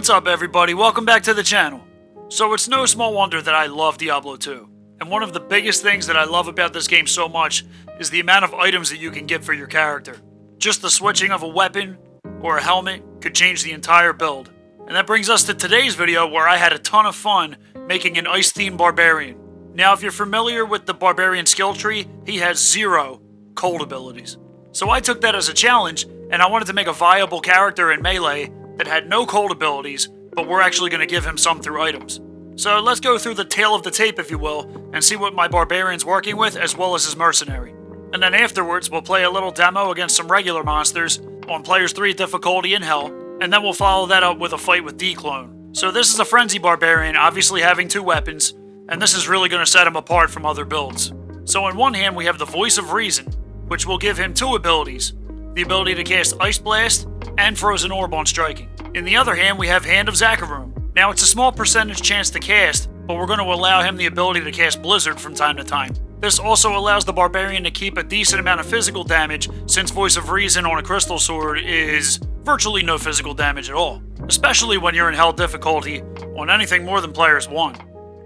What's up everybody, welcome back to the channel. So it's no small wonder that I love Diablo 2. And one of the biggest things that I love about this game so much is the amount of items that you can get for your character. Just the switching of a weapon or a helmet could change the entire build. And that brings us to today's video where I had a ton of fun making an Ice-Themed Barbarian. Now if you're familiar with the Barbarian skill tree, he has 0 cold abilities. So I took that as a challenge and I wanted to make a viable character in Melee that had no cold abilities, but we're actually going to give him some through items. So let's go through the tail of the tape, if you will, and see what my Barbarian's working with, as well as his Mercenary. And then afterwards, we'll play a little demo against some regular monsters on Players 3 difficulty in Hell, and then we'll follow that up with a fight with Dclone. So this is a Frenzy Barbarian, obviously having 2 weapons, and this is really going to set him apart from other builds. So in one hand, we have the Voice of Reason, which will give him 2 abilities. The ability to cast Ice Blast and Frozen Orb on striking. In the other hand, we have Hand of Zakarum. Now, it's a small percentage chance to cast, but we're going to allow him the ability to cast Blizzard from time to time. This also allows the Barbarian to keep a decent amount of physical damage, since Voice of Reason on a Crystal Sword is virtually no physical damage at all, especially when you're in Hell difficulty on anything more than Players 1.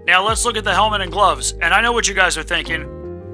Now, let's look at the helmet and gloves, and I know what you guys are thinking.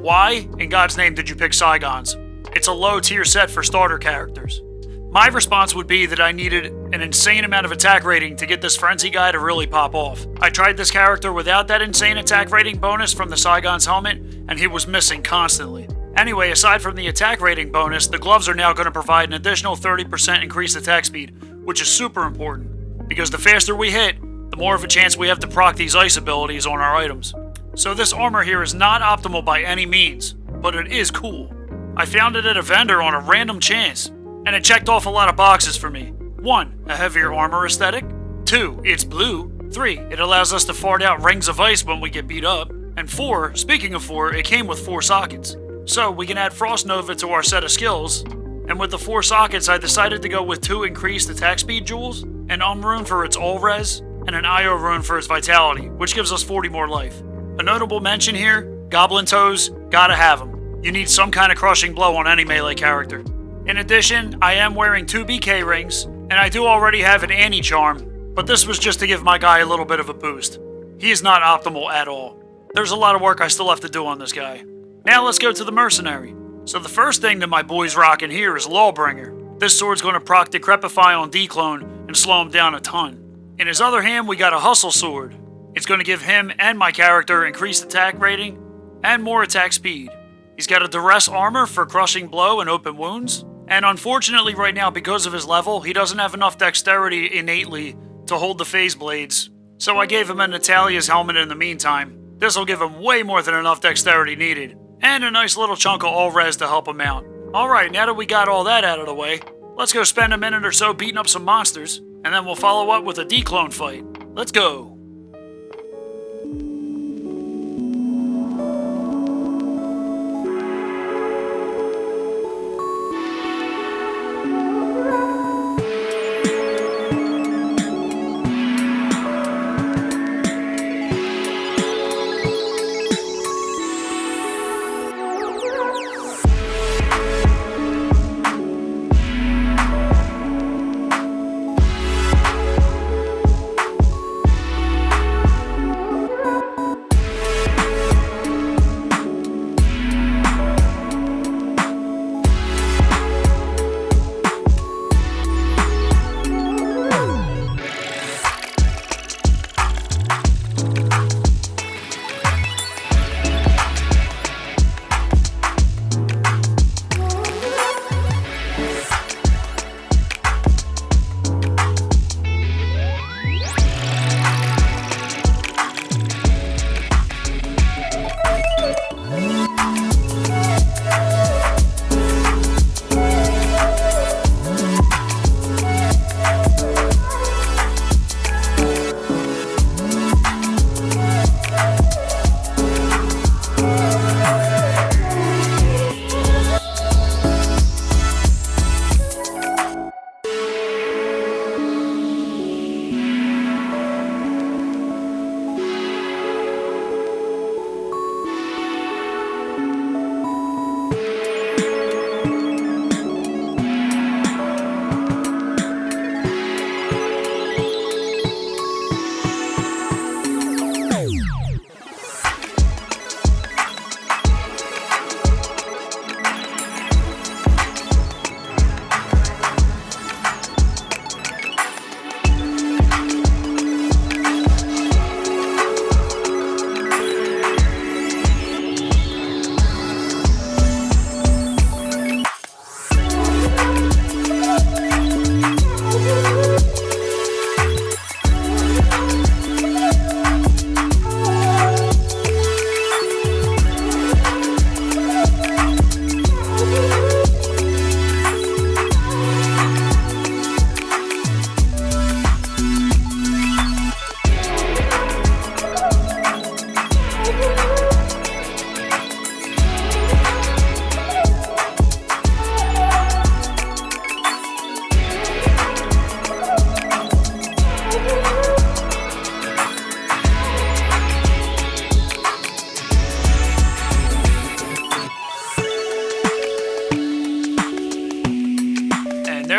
Why, in God's name, did you pick Saigons? It's a low tier set for starter characters. My response would be that I needed an insane amount of attack rating to get this Frenzy guy to really pop off. I tried this character without that insane attack rating bonus from the Saigon's helmet, and he was missing constantly. Anyway, aside from the attack rating bonus, the gloves are now going to provide an additional 30% increased attack speed, which is super important, because the faster we hit, the more of a chance we have to proc these ice abilities on our items. So this armor here is not optimal by any means, but it is cool. I found it at a vendor on a random chance, and it checked off a lot of boxes for me. 1, a heavier armor aesthetic. 2, it's blue. 3, it allows us to fart out rings of ice when we get beat up. And 4, speaking of 4, it came with 4 sockets. So we can add Frost Nova to our set of skills, and with the 4 sockets I decided to go with 2 increased attack speed jewels, an rune for its all res, and an IO rune for its vitality, which gives us 40 more life. A notable mention here, Goblin Toes, gotta have them. You need some kind of crushing blow on any melee character. In addition, I am wearing 2 BK rings, and I do already have an anti-charm, but this was just to give my guy a little bit of a boost. He is not optimal at all. There's a lot of work I still have to do on this guy. Now let's go to the Mercenary. So the first thing that my boy's rocking here is Lawbringer. This sword's going to proc Decrepify on Dclone and slow him down a ton. In his other hand, we got a Hustle Sword. It's going to give him and my character increased attack rating and more attack speed. He's got a Duress armor for crushing blow and open wounds. And unfortunately right now, because of his level, he doesn't have enough dexterity innately to hold the phase blades. So I gave him a Natalia's helmet in the meantime. This will give him way more than enough dexterity needed. And a nice little chunk of all res to help him out. Alright, now that we got all that out of the way, let's go spend a minute or so beating up some monsters, and then we'll follow up with a Dclone fight. Let's go!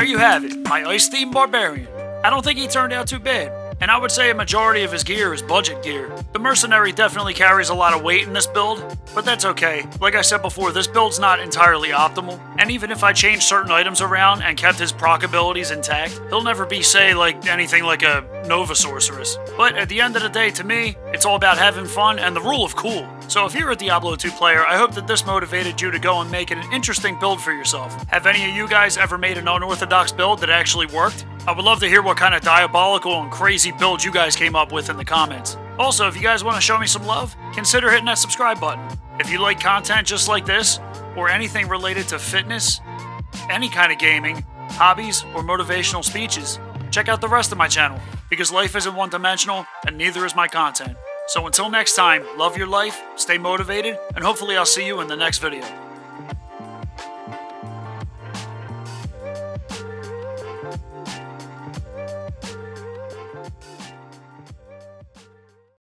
you have it, my Ice-Themed Barbarian. I don't think he turned out too bad, and I would say a majority of his gear is budget gear. The Mercenary definitely carries a lot of weight in this build, but that's okay. Like I said before, this build's not entirely optimal, and even if I changed certain items around and kept his proc abilities intact, he'll never be, say, like anything like a Nova Sorceress. But at the end of the day, to me, it's all about having fun and the rule of cool. So if you're a Diablo 2 player, I hope that this motivated you to go and make an interesting build for yourself. Have any of you guys ever made an unorthodox build that actually worked? I would love to hear what kind of diabolical and crazy build you guys came up with in the comments. Also, if you guys want to show me some love, consider hitting that subscribe button. If you like content just like this, or anything related to fitness, any kind of gaming, hobbies, or motivational speeches, check out the rest of my channel, because life isn't one-dimensional, and neither is my content. So until next time, love your life, stay motivated, and hopefully I'll see you in the next video.